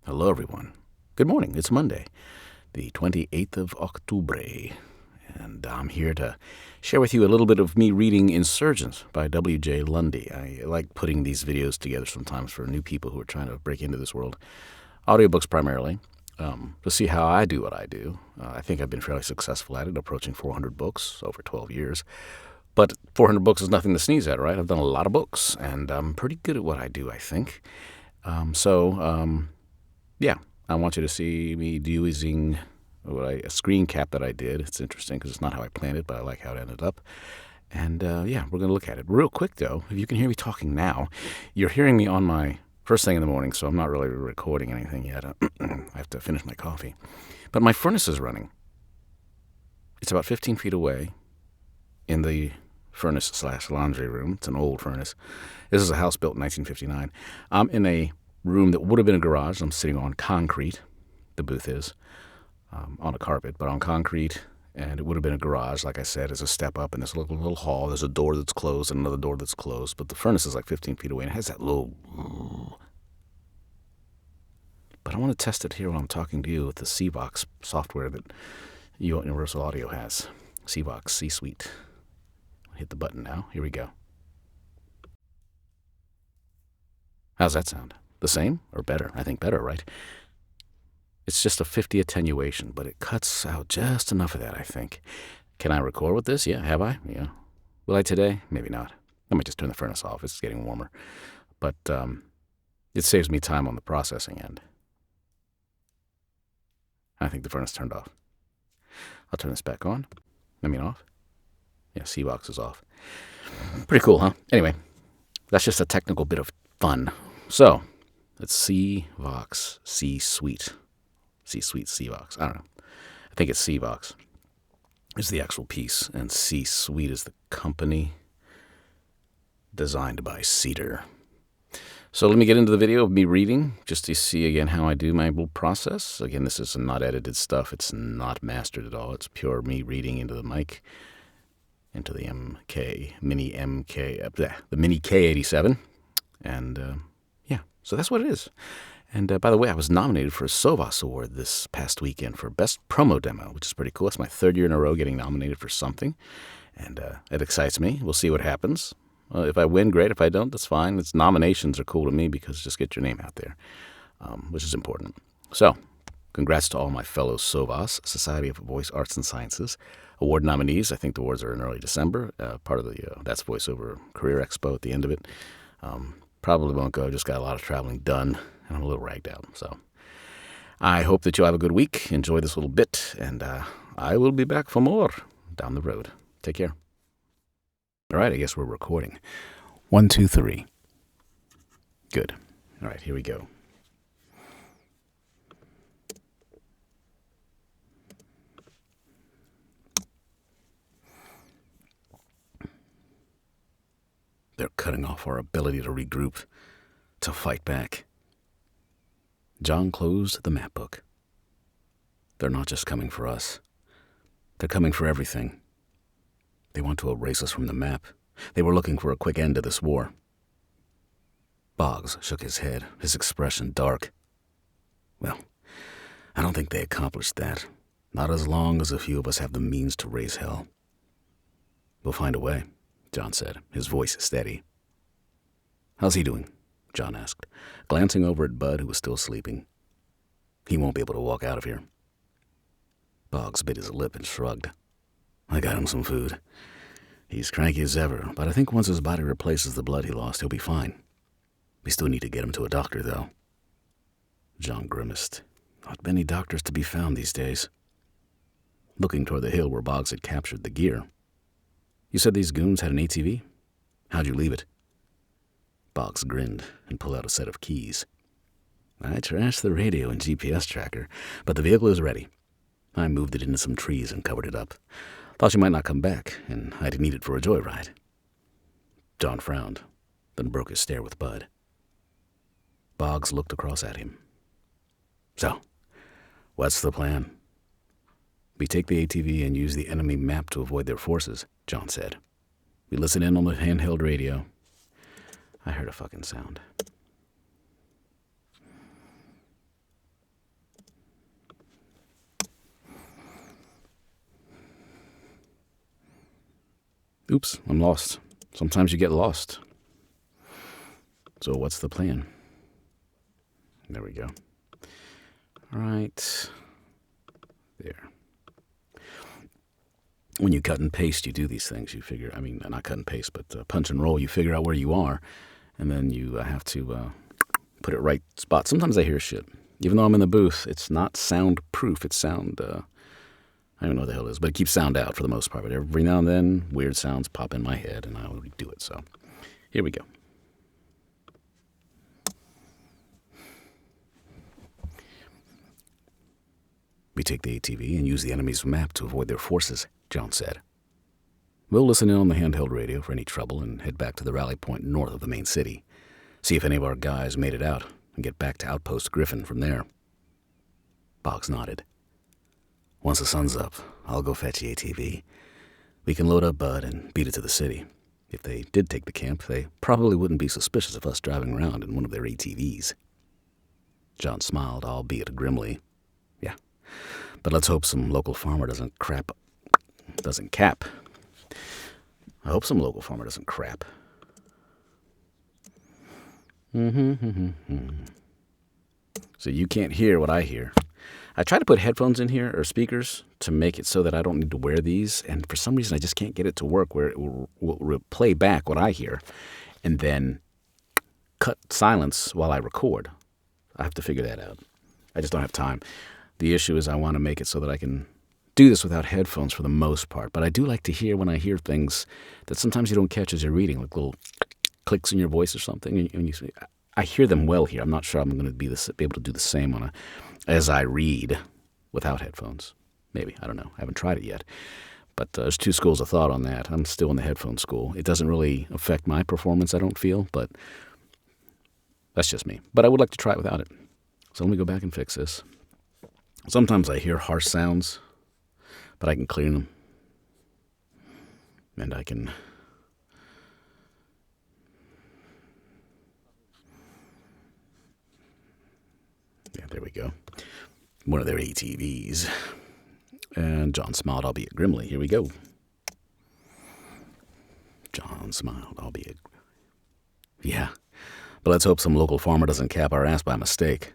Hello, everyone. Good morning. It's Monday, the 28th of October, and I'm here to share with you a little bit of me reading Insurgent by W.J. Lundy. I like putting these videos together sometimes for new people who are trying to break into this world. Audiobooks primarily, to see how I do what I do. I think I've been fairly successful at it, approaching 400 books over 12 years. But 400 books is nothing to sneeze at, right? I've done a lot of books, and I'm pretty good at what I do, I think. Yeah, I want you to see me using a screen cap that I did. It's interesting because it's not how I planned it, but I like how it ended up. And we're going to look at it. Real quick, though, if you can hear me talking now, you're hearing me on my first thing in the morning, so I'm not really recording anything yet. I have to finish my coffee. But my furnace is running. It's about 15 feet away in the furnace/laundry room. It's an old furnace. This is a house built in 1959. I'm in a room that would have been a garage. I'm sitting on concrete. The booth is on a carpet, but on concrete. And it would have been a garage, like I said, as a step up in this little hall. There's a door that's closed and another door that's closed. But the furnace is like 15 feet away and it has that low. But I want to test it here while I'm talking to you with the CVOX software that Universal Audio has. CVOX C-Suite. Hit the button now. Here we go. How's that sound? The same or better? I think better, right? It's just a 50 attenuation, but it cuts out just enough of that, I think. Can I record with this? Yeah, have I? Yeah. Will I today? Maybe not. I might just turn the furnace off. It's getting warmer. But it saves me time on the processing end. I think the furnace turned off. I'll turn this back on. Off. Yeah, CVOX is off. Pretty cool, huh? Anyway, that's just a technical bit of fun. So, it's CVOX, C-Suite. C-Suite, CVOX. I don't know. I think it's CVOX is the actual piece, and C-Suite is the company designed by Cedar. So let me get into the video of me reading, just to see again how I do my little process. Again, this is not edited stuff. It's not mastered at all. It's pure me reading into the mic, into the the Mini K87. And so that's what it is. And by the way, I was nominated for a Sovas Award this past weekend for Best Promo Demo, which is pretty cool. It's my third year in a row getting nominated for something, and it excites me. We'll see what happens. If I win, great. If I don't, that's fine. Nominations are cool to me because just get your name out there, which is important. So, congrats to all my fellow Sovas, Society of Voice Arts and Sciences, award nominees. I think the awards are in early December, part of the That's Voiceover Career Expo at the end of it. Probably won't go. Just got a lot of traveling done, and I'm a little ragged out. So I hope that you'll have a good week. Enjoy this little bit, and I will be back for more down the road. Take care. All right, I guess we're recording. 1, 2, 3. Good. All right, here we go. They're cutting off our ability to regroup, to fight back. John closed the map book. They're not just coming for us. They're coming for everything. They want to erase us from the map. They were looking for a quick end to this war. Boggs shook his head, his expression dark. Well, I don't think they accomplished that. Not as long as a few of us have the means to raise hell. We'll find a way, John said, his voice steady. How's he doing? John asked, glancing over at Bud, who was still sleeping. He won't be able to walk out of here. Boggs bit his lip and shrugged. I got him some food. He's cranky as ever, but I think once his body replaces the blood he lost, he'll be fine. We still need to get him to a doctor, though. John grimaced. Not many doctors to be found these days. Looking toward the hill where Boggs had captured the gear. You said these goons had an ATV? How'd you leave it? Boggs grinned and pulled out a set of keys. I trashed the radio and GPS tracker, but the vehicle is ready. I moved it into some trees and covered it up. Thought you might not come back, and I'd need it for a joyride. John frowned, then broke his stare with Bud. Boggs looked across at him. So, what's the plan? We take the ATV and use the enemy map to avoid their forces, John said. We listen in on the handheld radio. I heard a fucking sound. Oops, I'm lost. Sometimes you get lost. So what's the plan? There we go. Right there. When you cut and paste, you do these things. You figure, not cut and paste, but punch and roll. You figure out where you are, and then you have to put it right spot. Sometimes I hear shit. Even though I'm in the booth, it's not soundproof. It's sound, I don't know what the hell it is, but it keeps sound out for the most part. But every now and then, weird sounds pop in my head, and I already do it. So here we go. We take the ATV and use the enemy's map to avoid their forces, John said. We'll listen in on the handheld radio for any trouble and head back to the rally point north of the main city. See if any of our guys made it out and get back to Outpost Griffin from there. Boggs nodded. Once the sun's up, I'll go fetch the ATV. We can load up Bud and beat it to the city. If they did take the camp, they probably wouldn't be suspicious of us driving around in one of their ATVs. John smiled, albeit grimly. Yeah, but let's hope some local farmer doesn't cap. I hope some local farmer doesn't crap. So you can't hear what I hear. I try to put headphones in here, or speakers, to make it so that I don't need to wear these, and for some reason I just can't get it to work where it will play back what I hear, and then cut silence while I record. I have to figure that out. I just don't have time. The issue is I want to make it so that I can do this without headphones for the most part, but I do like to hear when I hear things that sometimes you don't catch as you're reading, like little clicks in your voice or something, and you say, I hear them well here. I'm not sure I'm going to be able to do the same as I read without headphones. Maybe. I don't know. I haven't tried it yet. But there's two schools of thought on that. I'm still in the headphone school. It doesn't really affect my performance, I don't feel, but that's just me. But I would like to try it without it. So let me go back and fix this. Sometimes I hear harsh sounds, but I can clear them. And I can... Yeah, there we go. One of their ATVs. And John smiled, albeit grimly. Here we go. John smiled, albeit... Yeah, but let's hope some local farmer doesn't cap our ass by mistake.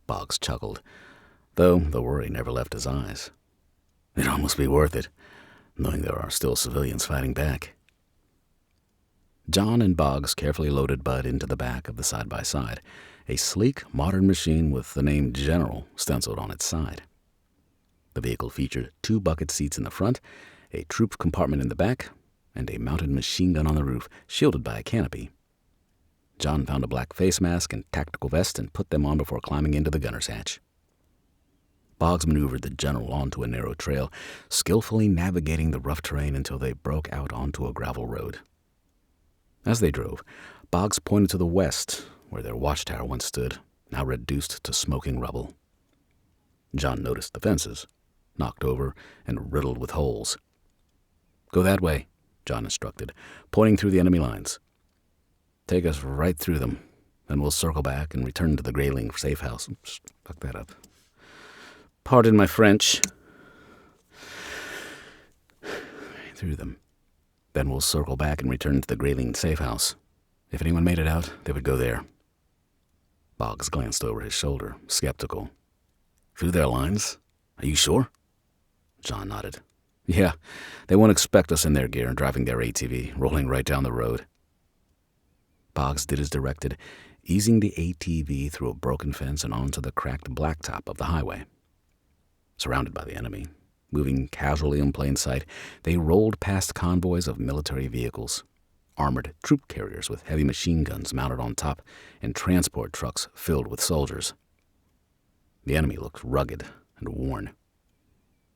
Boggs chuckled, though the worry never left his eyes. It'd almost be worth it, knowing there are still civilians fighting back. John and Boggs carefully loaded Bud into the back of the side-by-side, a sleek, modern machine with the name General stenciled on its side. The vehicle featured 2 bucket seats in the front, a troop compartment in the back, and a mounted machine gun on the roof, shielded by a canopy. John found a black face mask and tactical vest and put them on before climbing into the gunner's hatch. Boggs maneuvered the General onto a narrow trail, skillfully navigating the rough terrain until they broke out onto a gravel road. As they drove, Boggs pointed to the west, where their watchtower once stood, now reduced to smoking rubble. John noticed the fences, knocked over and riddled with holes. Go that way, John instructed, pointing through the enemy lines. Take us right through them, then we'll circle back and return to the Grayling safe house. Oops, fuck that up. Pardon my French. Through them. Then we'll circle back and return to the Grayling safe house. If anyone made it out, they would go there. Boggs glanced over his shoulder, skeptical. Through their lines? Are you sure? John nodded. Yeah, they won't expect us in their gear, driving their ATV, rolling right down the road. Boggs did as directed, easing the ATV through a broken fence and onto the cracked blacktop of the highway. Surrounded by the enemy, moving casually in plain sight, they rolled past convoys of military vehicles, armored troop carriers with heavy machine guns mounted on top, and transport trucks filled with soldiers. The enemy looked rugged and worn.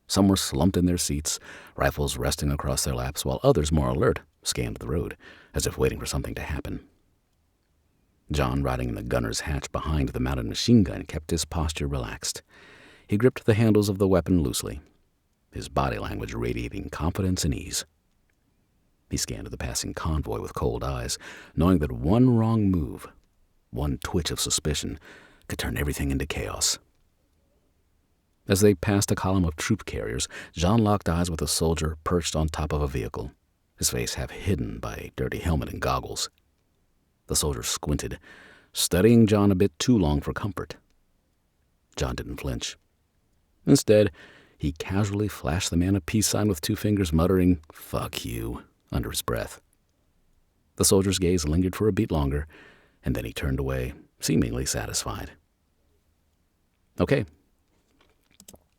Some were slumped in their seats, rifles resting across their laps, while others, more alert, scanned the road, as if waiting for something to happen. John, riding in the gunner's hatch behind the mounted machine gun, kept his posture relaxed. He gripped the handles of the weapon loosely, his body language radiating confidence and ease. He scanned the passing convoy with cold eyes, knowing that one wrong move, one twitch of suspicion, could turn everything into chaos. As they passed a column of troop carriers, Jean locked eyes with a soldier perched on top of a vehicle, his face half hidden by a dirty helmet and goggles. The soldier squinted, studying John a bit too long for comfort. John didn't flinch. Instead, he casually flashed the man a peace sign with 2 fingers, muttering, "Fuck you," under his breath. The soldier's gaze lingered for a beat longer, and then he turned away, seemingly satisfied. Okay.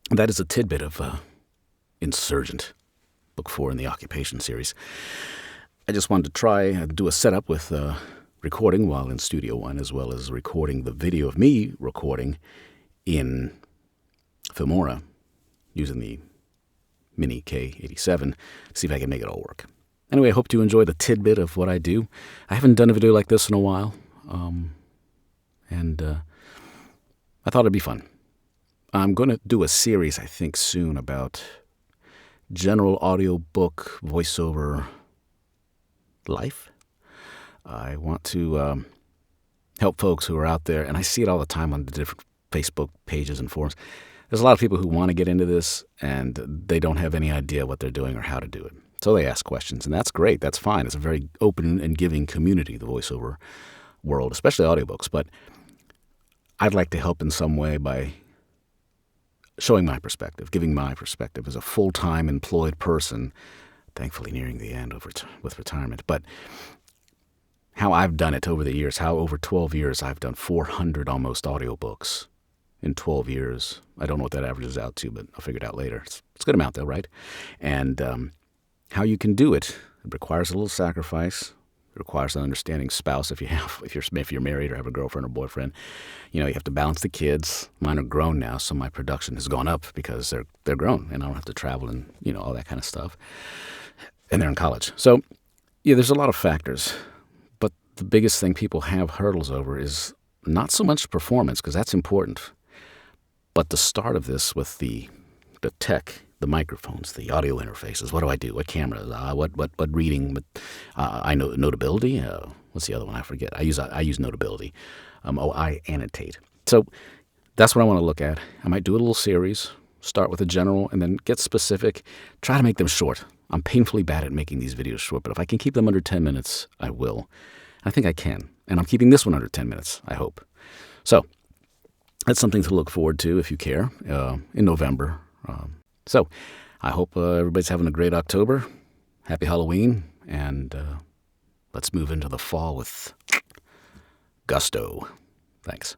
That is a tidbit of Insurgent, Book 4 in the Occupation series. I just wanted to try do a setup with recording while in Studio One, as well as recording the video of me recording in Filmora using the Mini K87 to see if I can make it all work. Anyway, I hope you enjoy the tidbit of what I do. I haven't done a video like this in a while, and I thought it'd be fun. I'm going to do a series, I think, soon about general audiobook voiceover life. I want to help folks who are out there, and I see it all the time on the different Facebook pages and forums. There's a lot of people who want to get into this, and they don't have any idea what they're doing or how to do it. So they ask questions, and that's great. That's fine. It's a very open and giving community, the voiceover world, especially audiobooks. But I'd like to help in some way by showing my perspective, giving my perspective as a full-time employed person, thankfully nearing the end with retirement. But how I've done it over the years, how over 12 years I've done 400 almost audiobooks in 12 years. I don't know what that averages out to, but I'll figure it out later. It's a good amount though, right? And how you can do it, it requires a little sacrifice. It requires an understanding spouse if you're married or have a girlfriend or boyfriend. You know, you have to balance the kids. Mine are grown now, so my production has gone up because they're grown and I don't have to travel and, you know, all that kind of stuff. And they're in college. So, yeah, there's a lot of factors. But the biggest thing people have hurdles over is not so much performance, because that's important, but the start of this with the tech, the microphones, the audio interfaces. What do I do? What cameras? What reading? I know Notability. What's the other one? I forget. I use Notability. I annotate. So that's what I want to look at. I might do a little series. Start with a general and then get specific. Try to make them short. I'm painfully bad at making these videos short, but if I can keep them under 10 minutes, I will. I think I can. And I'm keeping this one under 10 minutes, I hope. So that's something to look forward to if you care in November. So I hope everybody's having a great October. Happy Halloween. And let's move into the fall with gusto. Thanks.